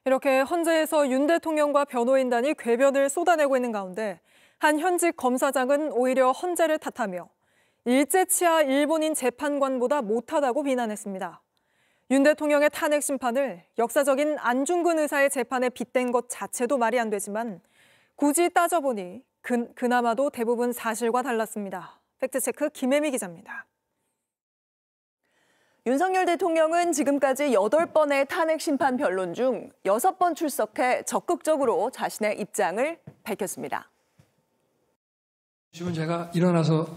이렇게 헌재에서 윤 대통령과 변호인단이 궤변을 쏟아내고 있는 가운데 한 현직 검사장은 오히려 헌재를 탓하며 일제치하 일본인 재판관보다 못하다고 비난했습니다. 윤 대통령의 탄핵 심판을 역사적인 안중근 의사의 재판에 빗댄 것 자체도 말이 안 되지만 굳이 따져보니 그나마도 대부분 사실과 달랐습니다. 팩트체크 김혜미 기자입니다. 윤석열 대통령은 지금까지 8번의 탄핵 심판 변론 중 6번 출석해 적극적으로 자신의 입장을 밝혔습니다. 지금 제가 일어나서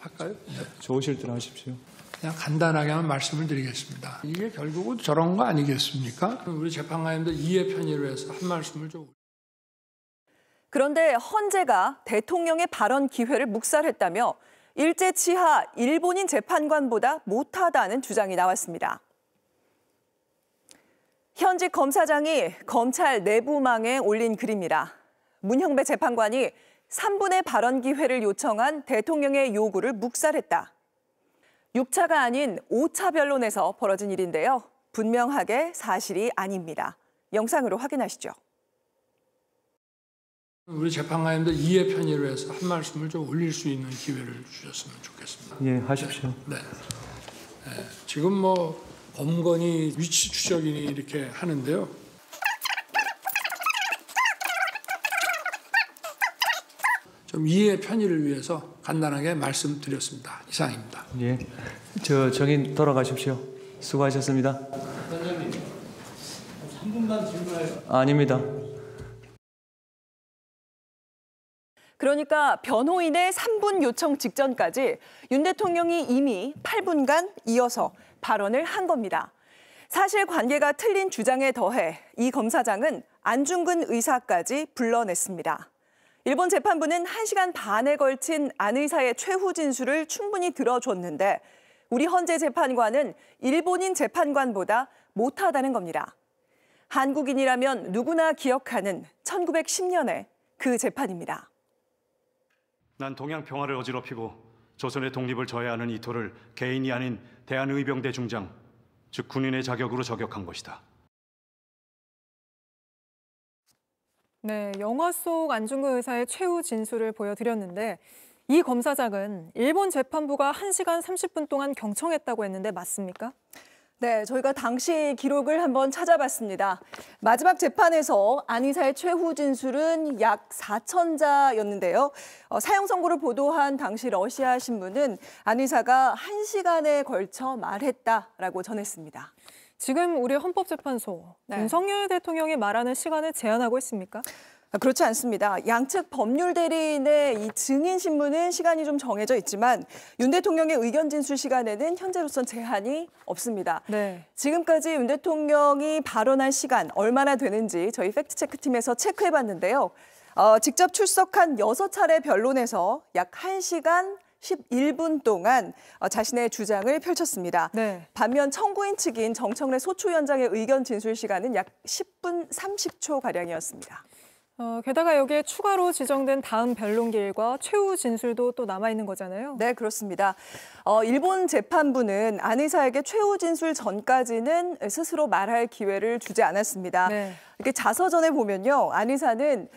할까요? 네, 좋으실 때 하십시오. 그냥 간단하게만 말씀을 드리겠습니다. 이게 결국은 저런 거 아니겠습니까? 우리 재판관님들 이해 편의를 위해서 한 말씀을 좀. 그런데 헌재가 대통령의 발언 기회를 묵살했다며 일제치하 일본인 재판관보다 못하다는 주장이 나왔습니다. 현직 검사장이 검찰 내부망에 올린 글입니다. 문형배 재판관이 3분의 발언 기회를 요청한 대통령의 요구를 묵살했다. 6차가 아닌 5차 변론에서 벌어진 일인데요. 분명하게 사실이 아닙니다. 영상으로 확인하시죠. 우리 재판관님들 이해 편의를 위해서 한 말씀을 좀 올릴 수 있는 기회를 주셨으면 좋겠습니다. 예, 하십시오. 네. 지금 뭐 범건이 위치 추적이니 이렇게 하는데요. 좀 이해 편의를 위해서 간단하게 말씀드렸습니다. 이상입니다. 예, 정인 돌아가십시오. 수고하셨습니다. 단장님, 3분만 질문해요. 아닙니다. 그러니까 변호인의 3분 요청 직전까지 윤 대통령이 이미 8분간 이어서 발언을 한 겁니다. 사실관계가 틀린 주장에 더해 이 검사장은 안중근 의사까지 불러냈습니다. 일본 재판부는 1시간 반에 걸친 안 의사의 최후 진술을 충분히 들어줬는데 우리 헌재 재판관은 일본인 재판관보다 못하다는 겁니다. 한국인이라면 누구나 기억하는 1910년의 그 재판입니다. 난 동양 평화를 어지럽히고 조선의 독립을 저해하는 이토를 개인이 아닌 대한의병대 중장, 즉 군인의 자격으로 저격한 것이다. 네, 영화 속 안중근 의사의 최후 진술을 보여드렸는데 이 검사장은 일본 재판부가 1시간 30분 동안 경청했다고 했는데 맞습니까? 네, 저희가 당시 기록을 한번 찾아봤습니다. 마지막 재판에서 안 의사의 최후 진술은 약 4,000자였는데요. 사형 선고를 보도한 당시 러시아 신문은 안 의사가 1시간에 걸쳐 말했다라고 전했습니다. 지금 우리 헌법재판소, 윤석열 대통령이 말하는 시간을 제한하고 있습니까? 그렇지 않습니다. 양측 법률 대리인의 이 증인 신문은 시간이 좀 정해져 있지만 윤 대통령의 의견 진술 시간에는 현재로선 제한이 없습니다. 네. 지금까지 윤 대통령이 발언한 시간 얼마나 되는지 저희 팩트체크팀에서 체크해봤는데요. 직접 출석한 6차례 변론에서 약 1시간 11분 동안 자신의 주장을 펼쳤습니다. 네. 반면 청구인 측인 정청래 소추위원장의 의견 진술 시간은 약 10분 30초가량이었습니다. 게다가 여기에 추가로 지정된 다음 변론기일과 최후 진술도 또 남아있는 거잖아요. 네, 그렇습니다. 일본 재판부는 안 의사에게 최후 진술 전까지는 스스로 말할 기회를 주지 않았습니다. 네. 이렇게 자서전에 보면요. 안 의사는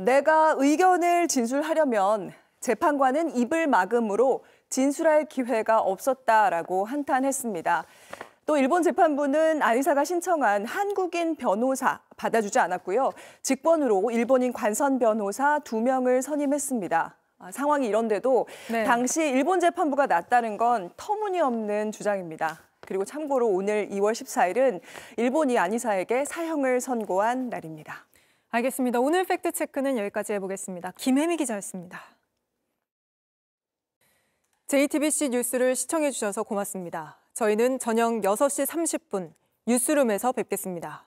내가 의견을 진술하려면 재판관은 입을 막음으로 진술할 기회가 없었다라고 한탄했습니다. 또 일본 재판부는 안 의사가 신청한 한국인 변호사 받아주지 않았고요. 직권으로 일본인 관선 변호사 2명을 선임했습니다. 상황이 이런데도 네. 당시 일본 재판부가 났다는 건 터무니없는 주장입니다. 그리고 참고로 오늘 2월 14일은 일본이 안 의사에게 사형을 선고한 날입니다. 알겠습니다. 오늘 팩트체크는 여기까지 해보겠습니다. 김혜미 기자였습니다. JTBC 뉴스를 시청해주셔서 고맙습니다. 저희는 저녁 6시 30분 뉴스룸에서 뵙겠습니다.